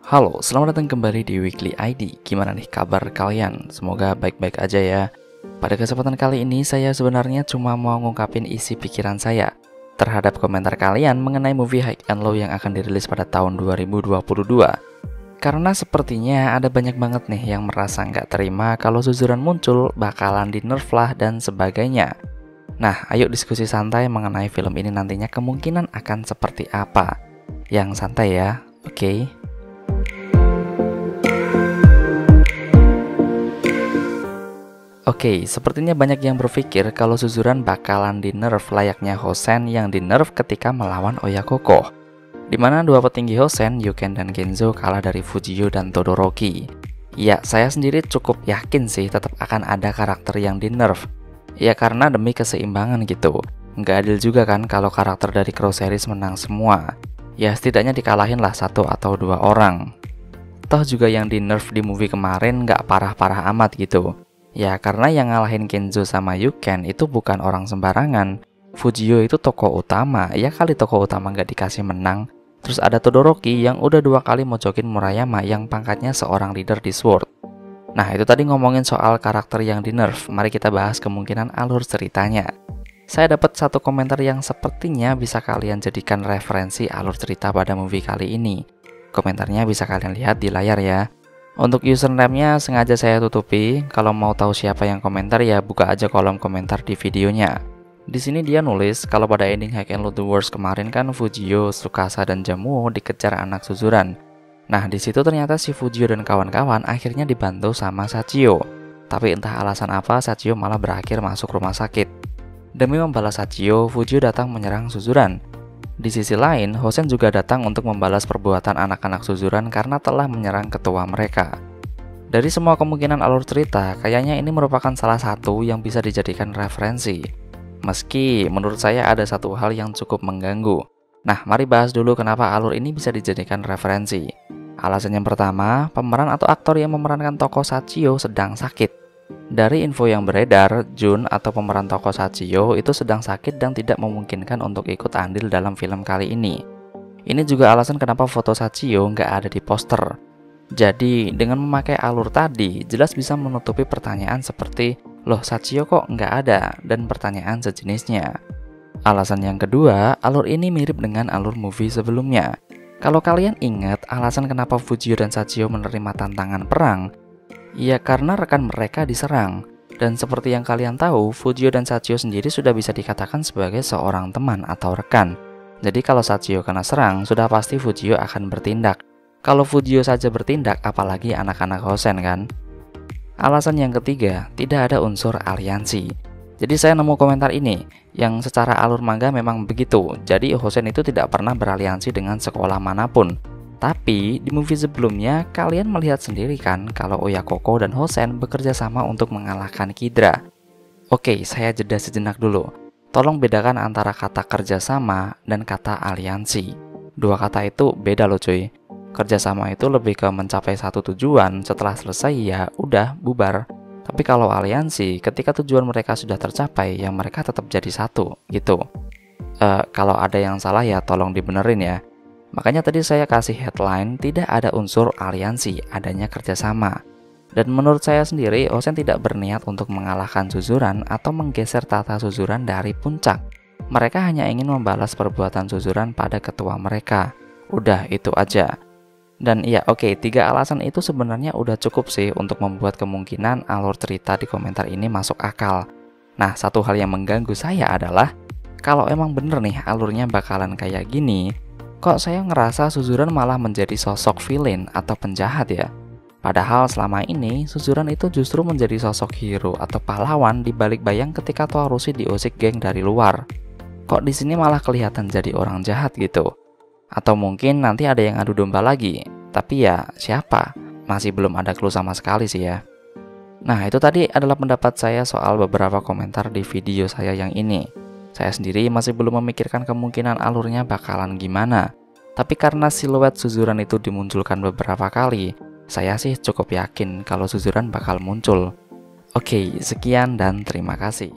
Halo, selamat datang kembali di Weekly ID. Gimana nih kabar kalian? Semoga baik-baik aja ya. Pada kesempatan kali ini saya sebenarnya cuma mau ngungkapin isi pikiran saya terhadap komentar kalian mengenai movie High and Low yang akan dirilis pada tahun 2022. Karena sepertinya ada banyak banget nih yang merasa nggak terima kalau Suzuran muncul, bakalan di-nerf lah dan sebagainya. Nah, ayo diskusi santai mengenai film ini nantinya kemungkinan akan seperti apa. Yang santai ya, oke? Oke, sepertinya banyak yang berpikir kalau Suzuran bakalan di-nerf layaknya Hosen yang di-nerf ketika melawan Oyakoko, di mana dua petinggi Hosen, Yuken dan Genzo kalah dari Fujio dan Todoroki. Ya, saya sendiri cukup yakin sih tetap akan ada karakter yang di-nerf. Ya karena demi keseimbangan gitu. Nggak adil juga kan kalau karakter dari Crow Series menang semua. Ya setidaknya dikalahin lah satu atau dua orang. Toh juga yang di-nerf di movie kemarin nggak parah-parah amat gitu. Ya karena yang ngalahin Kenzo sama Yuken itu bukan orang sembarangan. Fujio itu tokoh utama, ya kali tokoh utama nggak dikasih menang. Terus ada Todoroki yang udah dua kali mojokin Murayama yang pangkatnya seorang leader di Sword. Nah itu tadi ngomongin soal karakter yang di nerf, mari kita bahas kemungkinan alur ceritanya. Saya dapat satu komentar yang sepertinya bisa kalian jadikan referensi alur cerita pada movie kali ini. Komentarnya bisa kalian lihat di layar ya. Untuk username-nya sengaja saya tutupi. Kalau mau tahu siapa yang komentar ya buka aja kolom komentar di videonya. Di sini dia nulis kalau pada ending High and Low The Worst kemarin kan Fujio, Tsukasa dan Jamuo dikejar anak Suzuran. Nah di situ ternyata si Fujio dan kawan-kawan akhirnya dibantu sama Sachio. Tapi entah alasan apa Sachio malah berakhir masuk rumah sakit. Demi membalas Sachio, Fujio datang menyerang Suzuran. Di sisi lain, Hosen juga datang untuk membalas perbuatan anak-anak Suzuran karena telah menyerang ketua mereka. Dari semua kemungkinan alur cerita, kayaknya ini merupakan salah satu yang bisa dijadikan referensi. Meski menurut saya ada satu hal yang cukup mengganggu. Nah, mari bahas dulu kenapa alur ini bisa dijadikan referensi. Alasan yang pertama, pemeran atau aktor yang memerankan tokoh Sachio sedang sakit. Dari info yang beredar, Jun atau pemeran tokoh Sachio itu sedang sakit dan tidak memungkinkan untuk ikut andil dalam film kali ini. Ini juga alasan kenapa foto Sachio nggak ada di poster. Jadi, dengan memakai alur tadi, jelas bisa menutupi pertanyaan seperti, loh Sachio kok nggak ada, dan pertanyaan sejenisnya. Alasan yang kedua, alur ini mirip dengan alur movie sebelumnya. Kalau kalian ingat alasan kenapa Fujio dan Sachio menerima tantangan perang, ya karena rekan mereka diserang. Dan seperti yang kalian tahu, Fujio dan Sachio sendiri sudah bisa dikatakan sebagai seorang teman atau rekan. Jadi kalau Sachio kena serang, sudah pasti Fujio akan bertindak. Kalau Fujio saja bertindak, apalagi anak-anak Hosen kan? Alasan yang ketiga, tidak ada unsur aliansi. Jadi saya nemu komentar ini, yang secara alur manga memang begitu. Jadi Hosen itu tidak pernah beraliansi dengan sekolah manapun. Tapi di movie sebelumnya kalian melihat sendiri kan kalau Oyakoko dan Hosen bekerja sama untuk mengalahkan Kidra. Oke, saya jeda sejenak dulu. Tolong bedakan antara kata kerjasama dan kata aliansi. Dua kata itu beda loh cuy. Kerjasama itu lebih ke mencapai satu tujuan, setelah selesai ya udah bubar. Tapi kalau aliansi, ketika tujuan mereka sudah tercapai, ya mereka tetap jadi satu, gitu. Kalau ada yang salah ya tolong dibenerin ya. Makanya tadi saya kasih headline, tidak ada unsur aliansi, adanya kerjasama. Dan menurut saya sendiri, Hosen tidak berniat untuk mengalahkan Suzuran atau menggeser tata Suzuran dari puncak. Mereka hanya ingin membalas perbuatan Suzuran pada ketua mereka. Udah, itu aja. Dan ya oke, tiga alasan itu sebenarnya udah cukup sih untuk membuat kemungkinan alur cerita di komentar ini masuk akal. Nah, satu hal yang mengganggu saya adalah, kalau emang bener nih alurnya bakalan kayak gini, kok saya ngerasa Suzuran malah menjadi sosok villain atau penjahat ya? Padahal selama ini Suzuran itu justru menjadi sosok hero atau pahlawan di balik bayang ketika Toarushi diusik geng dari luar. Kok di sini malah kelihatan jadi orang jahat gitu? Atau mungkin nanti ada yang adu domba lagi, tapi ya siapa? Masih belum ada clue sama sekali sih ya. Nah itu tadi adalah pendapat saya soal beberapa komentar di video saya yang ini. Saya sendiri masih belum memikirkan kemungkinan alurnya bakalan gimana. Tapi karena siluet Suzuran itu dimunculkan beberapa kali, saya sih cukup yakin kalau Suzuran bakal muncul. Oke, sekian dan terima kasih.